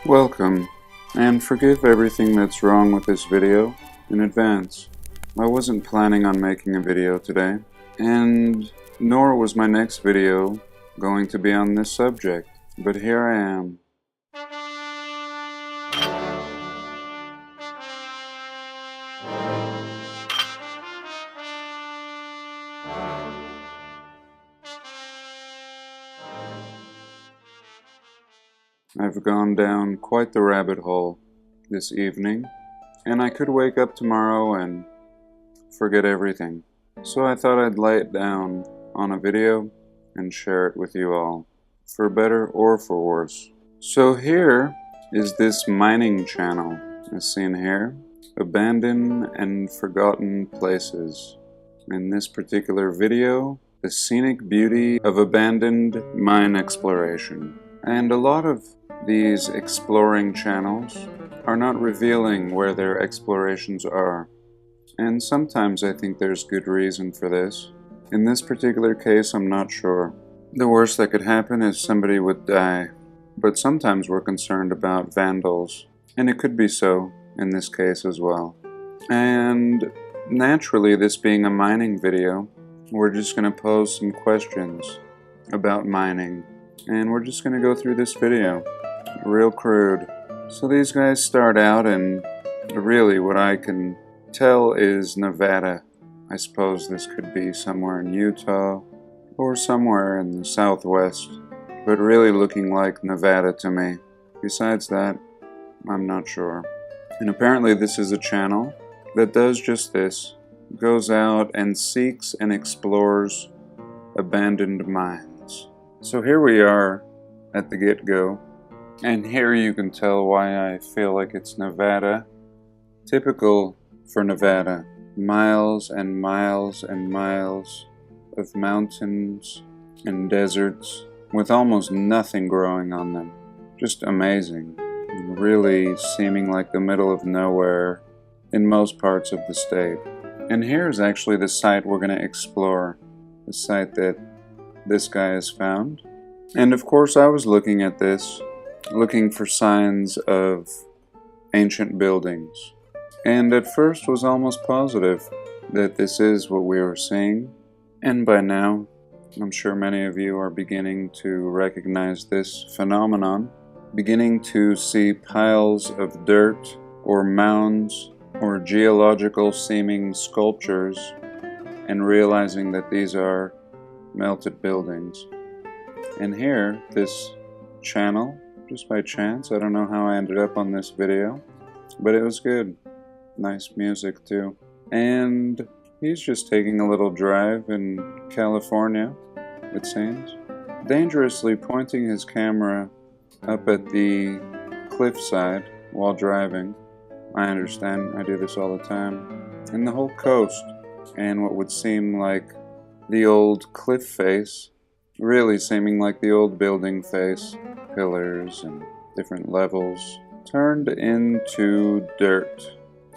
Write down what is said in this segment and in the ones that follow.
Welcome, and forgive everything that's wrong with this video in advance. I wasn't planning on making a video today, and nor was my next video going to be on this subject, but here I am. I've gone down quite the rabbit hole this evening, and I could wake up tomorrow and forget everything. So I thought I'd lay it down on a video and share it with you all, for better or for worse. So here is this mining channel, as seen here, abandoned and forgotten places. In this particular video, the scenic beauty of abandoned mine exploration. And a lot of these exploring channels are not revealing where their explorations are. And sometimes I think there's good reason for this. In this particular case, I'm not sure. The worst that could happen is somebody would die. But sometimes we're concerned about vandals. And it could be so in this case as well. And naturally, this being a mining video, we're just going to pose some questions about mining. And we're just going to go through this video. Real crude. So these guys start out in, really what I can tell is Nevada. I suppose this could be somewhere in Utah or somewhere in the southwest, but really looking like Nevada to me. Besides that, I'm not sure. And apparently this is a channel that does just this. Goes out and seeks and explores abandoned mines. So here we are at the get-go. And here you can tell why I feel like it's Nevada. Typical for Nevada. Miles and miles and miles of mountains and deserts with almost nothing growing on them. Just amazing. Really seeming like the middle of nowhere in most parts of the state. And here's actually the site we're going to explore. The site that this guy has found. And of course I was looking at this, looking for signs of ancient buildings. And at first was almost positive that this is what we were seeing. And by now, I'm sure many of you are beginning to recognize this phenomenon, beginning to see piles of dirt or mounds or geological seeming sculptures and realizing that these are melted buildings. And here, this channel, just by chance, I don't know how I ended up on this video, but it was good. Nice music too. And he's just taking a little drive in California, it seems. Dangerously pointing his camera up at the cliffside while driving. I understand, I do this all the time. And the whole coast, and what would seem like the old cliff face, really seeming like the old building face, pillars and different levels, turned into dirt.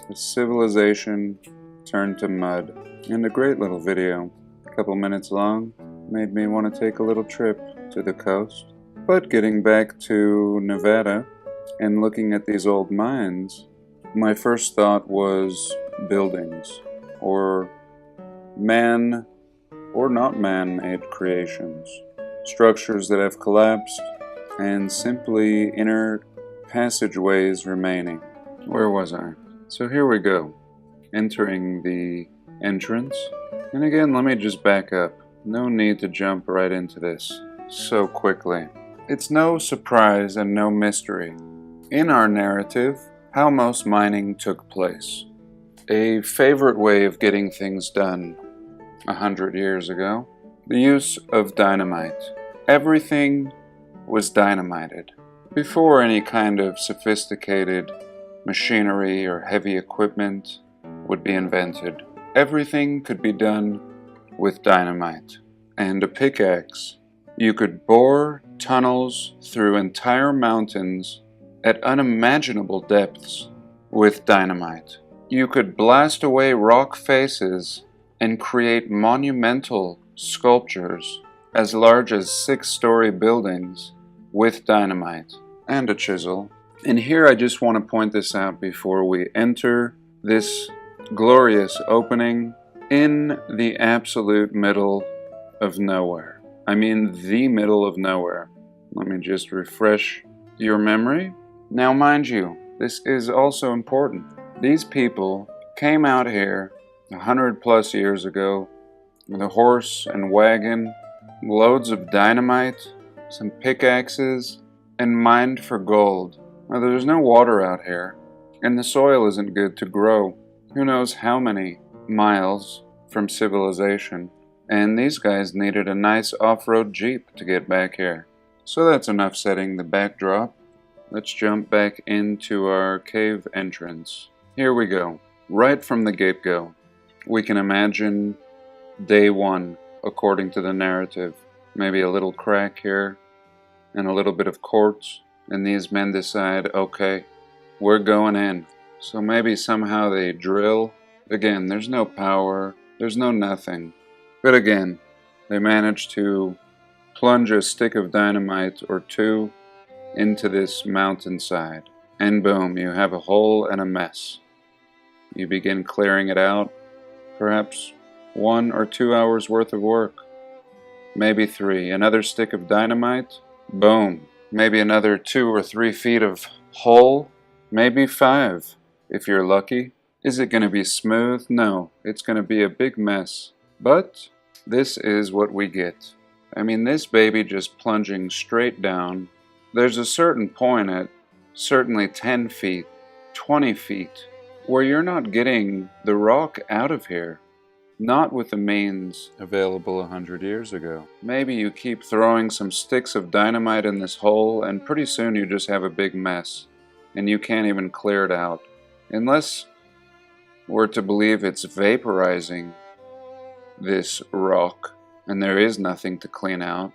A civilization turned to mud. And a great little video, a couple minutes long, made me want to take a little trip to the coast. But getting back to Nevada and looking at these old mines, my first thought was buildings, or man or not man-made creations. Structures that have collapsed and simply inner passageways remaining. Where was I? So here we go, entering the entrance. And again, let me just back up. No need to jump right into this so quickly. It's no surprise and no mystery in our narrative how most mining took place. A favorite way of getting things done 100 years ago, the use of dynamite. Everything was dynamited. Before any kind of sophisticated machinery or heavy equipment would be invented, everything could be done with dynamite. And a pickaxe. You could bore tunnels through entire mountains at unimaginable depths with dynamite. You could blast away rock faces and create monumental sculptures as large as 6-story buildings with dynamite and a chisel And here I just want to point this out before we enter this glorious opening in the absolute middle of nowhere. I mean, the middle of nowhere. Let me just refresh your memory. Now, mind you, this is also important. These people came out here 100+ years ago with a horse and wagon, loads of dynamite, some pickaxes, and mined for gold. Now, there's no water out here, and the soil isn't good to grow. Who knows how many miles from civilization. And these guys needed a nice off-road Jeep to get back here. So that's enough setting the backdrop. Let's jump back into our cave entrance. Here we go. Right from the get-go, we can imagine day one, according to the narrative. Maybe a little crack here, and a little bit of quartz. And these men decide, okay, we're going in. So maybe somehow they drill. Again, there's no power, there's no nothing. But again, they manage to plunge a stick of dynamite or two into this mountainside. And boom, you have a hole and a mess. You begin clearing it out. Perhaps 1 or 2 hours worth of work. Maybe 3. Another stick of dynamite. Boom. Maybe another 2 or 3 feet of hole. Maybe 5, if you're lucky. Is it going to be smooth? No, it's going to be a big mess. But this is what we get. I mean, this baby just plunging straight down. There's a certain point at certainly 10 feet, 20 feet, where you're not getting the rock out of here. Not with the means available 100 years ago. Maybe you keep throwing some sticks of dynamite in this hole, and pretty soon you just have a big mess, and you can't even clear it out. Unless we're to believe it's vaporizing this rock, and there is nothing to clean out.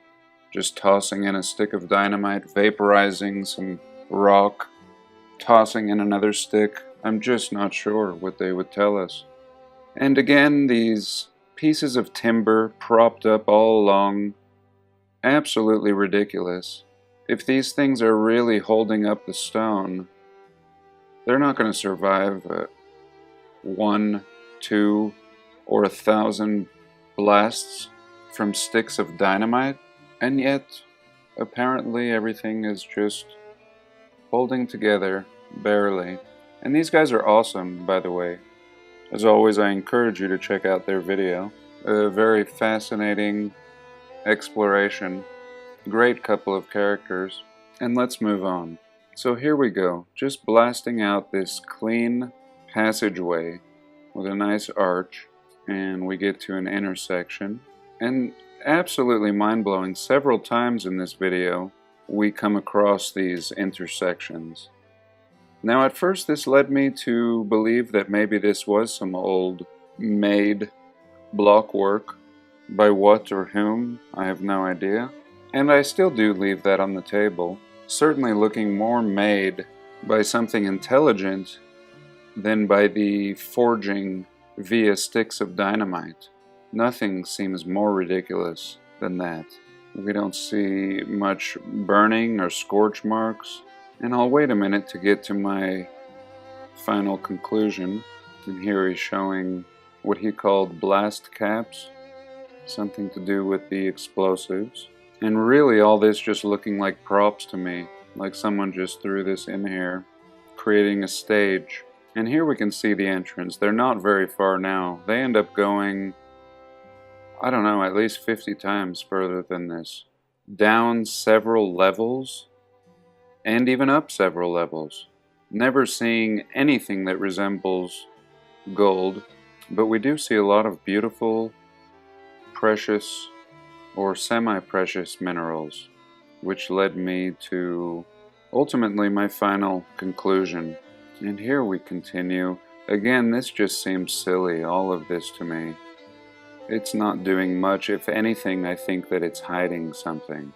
Just tossing in a stick of dynamite, vaporizing some rock, tossing in another stick. I'm just not sure what they would tell us. And again, these pieces of timber propped up all along, absolutely ridiculous. If these things are really holding up the stone, they're not going to survive 1, 2, or 1,000 blasts from sticks of dynamite. And yet, apparently everything is just holding together, barely. And these guys are awesome, by the way. As always, I encourage you to check out their video. A very fascinating exploration. Great couple of characters. And let's move on. So here we go. Just blasting out this clean passageway with a nice arch. And we get to an intersection. And absolutely mind-blowing, several times in this video, we come across these intersections. Now, at first, this led me to believe that maybe this was some old made block work. By what or whom, I have no idea. And I still do leave that on the table. Certainly looking more made by something intelligent than by the forging via sticks of dynamite. Nothing seems more ridiculous than that. We don't see much burning or scorch marks. And I'll wait a minute to get to my final conclusion. And here he's showing what he called blast caps. Something to do with the explosives. And really all this just looking like props to me. Like someone just threw this in here, creating a stage. And here we can see the entrance. They're not very far now. They end up going, I don't know, at least 50 times further than this. Down several levels. And even up several levels. Never seeing anything that resembles gold, but we do see a lot of beautiful, precious, or semi-precious minerals, which led me to ultimately my final conclusion. And here we continue. Again, this just seems silly, all of this to me. It's not doing much. If anything, I think that it's hiding something.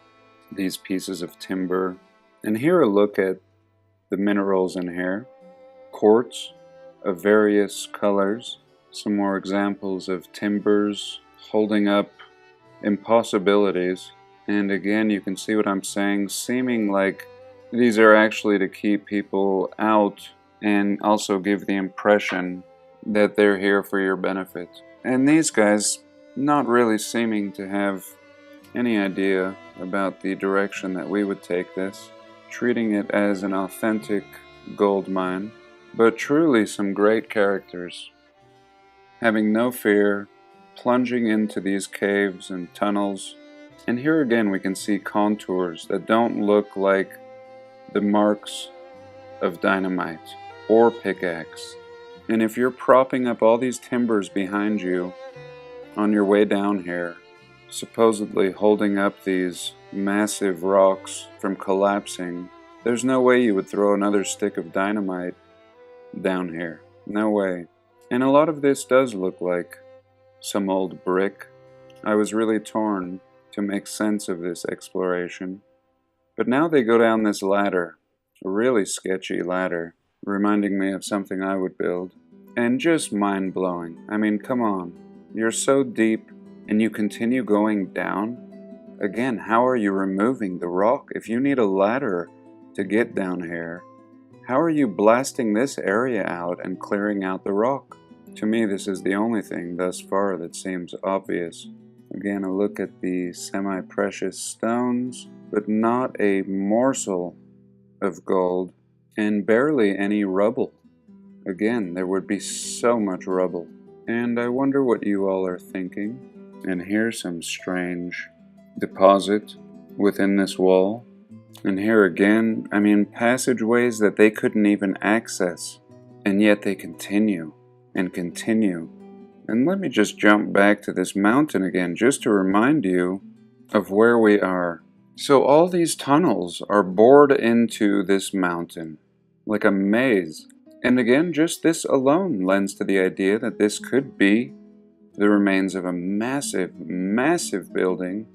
These pieces of timber. And here a look at the minerals in here. Quartz of various colors. Some more examples of timbers holding up impossibilities. And again, you can see what I'm saying, seeming like These are actually to keep people out and also give the impression that they're here for your benefit. And these guys, not really seeming to have any idea about the direction that we would take this, treating it as an authentic gold mine, but truly some great characters, having no fear, plunging into these caves and tunnels. And here again we can see contours that don't look like the marks of dynamite or pickaxe. And if you're propping up all these timbers behind you on your way down here, supposedly holding up these massive rocks from collapsing, there's no way you would throw another stick of dynamite down here. No way. And a lot of this does look like some old brick. I was really torn to make sense of this exploration. But now they go down this ladder, a really sketchy ladder, reminding me of something I would build. And just mind-blowing. I mean, come on. You're so deep and you continue going down. Again, how are you removing the rock? If you need a ladder to get down here, how are you blasting this area out and clearing out the rock? To me, this is the only thing thus far that seems obvious. Again, a look at the semi-precious stones, but not a morsel of gold, and barely any rubble. Again, there would be so much rubble. And I wonder what you all are thinking. And here's some strange deposit within this wall. And here again, I mean, passageways that they couldn't even access. And yet they continue and continue. And let me just jump back to this mountain again, just to remind you of where we are. So all these tunnels are bored into this mountain, like a maze. And again, just this alone lends to the idea that this could be the remains of a massive, massive building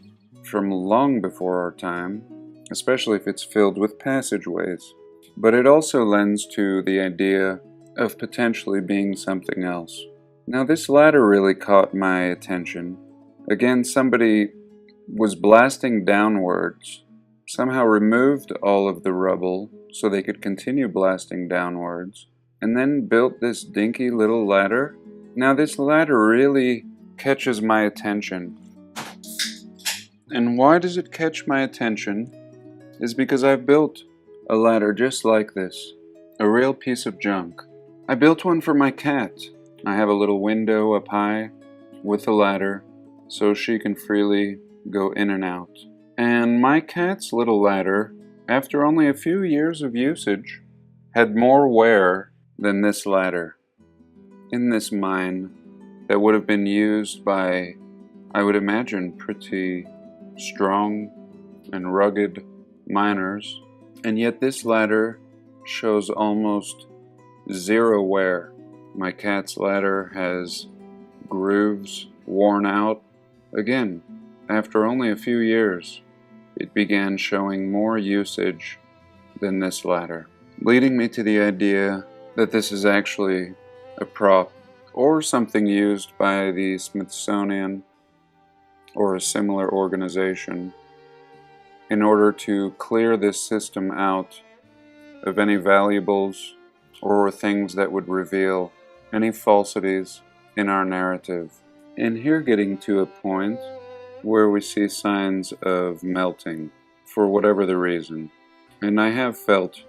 from long before our time, especially if it's filled with passageways. But it also lends to the idea of potentially being something else. Now this ladder really caught my attention. Again, somebody was blasting downwards, somehow removed all of the rubble so they could continue blasting downwards, and then built this dinky little ladder. Now this ladder really catches my attention. And why does it catch my attention? Is because I've built a ladder just like this. A real piece of junk. I built one for my cat. I have a little window up high with a ladder so she can freely go in and out. And my cat's little ladder, after only a few years of usage, had more wear than this ladder. In this mine that would have been used by, I would imagine, pretty strong and rugged miners, and yet this ladder shows almost zero wear. My cat's ladder has grooves worn out. Again, after only a few years, it began showing more usage than this ladder, leading me to the idea that this is actually a prop or something used by the Smithsonian or a similar organization in order to clear this system out of any valuables or things that would reveal any falsities in our narrative. And here getting to a point where we see signs of melting for whatever the reason. And I have felt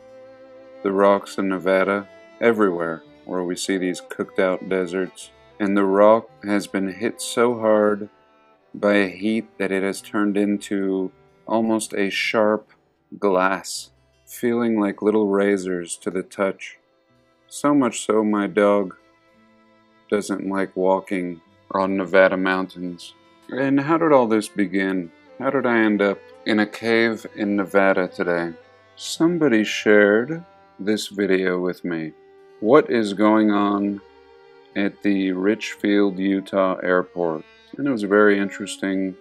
the rocks in Nevada everywhere where we see these cooked out deserts, and the rock has been hit so hard by a heat that it has turned into almost a sharp glass, feeling like little razors to the touch. So much so my dog doesn't like walking on Nevada mountains. And how did all this begin? How did I end up in a cave in Nevada today? Somebody shared this video with me. What is going on at the Richfield, Utah airport? And it was a very interesting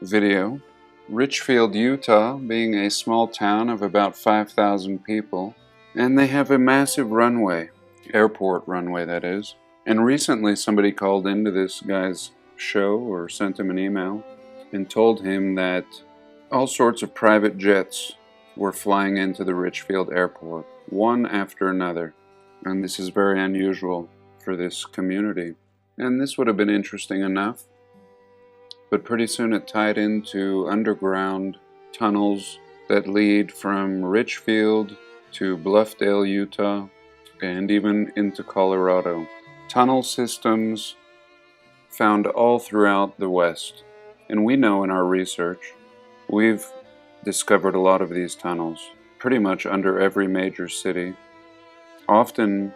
video. Richfield, Utah being a small town of about 5,000 people, and they have a massive runway, airport runway that is. And recently somebody called into this guy's show or sent him an email and told him that all sorts of private jets were flying into the Richfield airport, one after another. And this is very unusual for this community. And this would have been interesting enough, but pretty soon it tied into underground tunnels that lead from Richfield to Bluffdale, Utah, and even into Colorado. Tunnel systems found all throughout the West. And we know in our research, we've discovered a lot of these tunnels, pretty much under every major city, often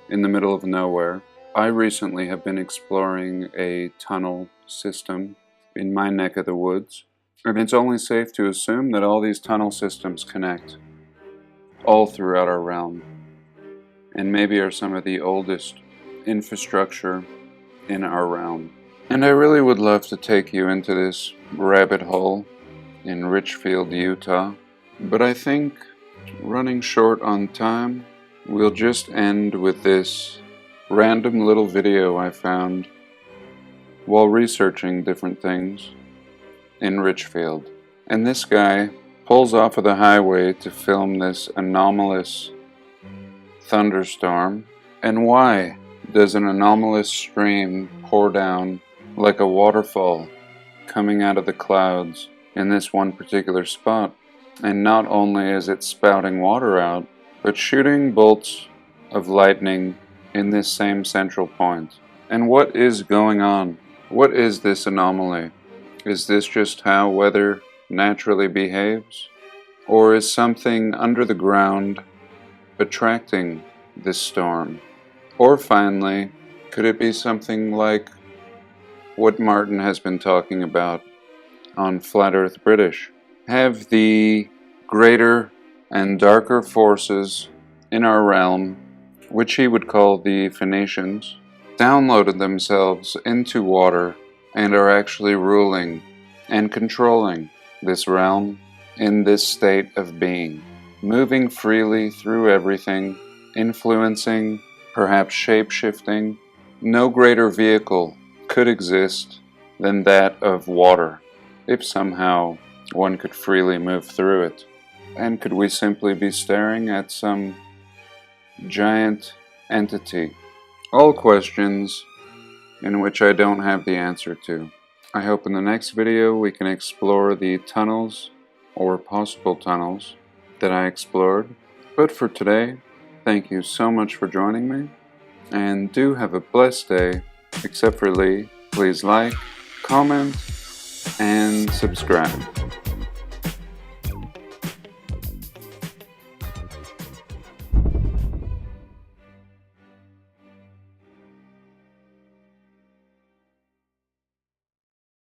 in the middle of nowhere. I recently have been exploring a tunnel system in my neck of the woods, and it's only safe to assume that all these tunnel systems connect all throughout our realm, and maybe are some of the oldest infrastructure in our realm. And I really would love to take you into this rabbit hole in Richfield, Utah, but I think, running short on time, we'll just end with this random little video I found while researching different things in Richfield. And this guy pulls off of the highway to film this anomalous thunderstorm. And why does an anomalous stream pour down like a waterfall coming out of the clouds in this one particular spot? And not only is it spouting water out, but shooting bolts of lightning in this same central point. And what is going on? What is this anomaly? Is this just how weather naturally behaves? Or is something under the ground attracting this storm? Or finally, could it be something like what Martin has been talking about on Flat Earth British? Have the greater and darker forces in our realm, which he would call the Phoenicians, downloaded themselves into water and are actually ruling and controlling this realm in this state of being, moving freely through everything, influencing, perhaps shape-shifting? No greater vehicle could exist than that of water, if somehow one could freely move through it. And could we simply be staring at some giant entity? All questions in which I don't have the answer to. I hope in the next video we can explore the tunnels, or possible tunnels, that I explored. But for today, thank you so much for joining me, and do have a blessed day. Except for Lee, please like, comment, and subscribe.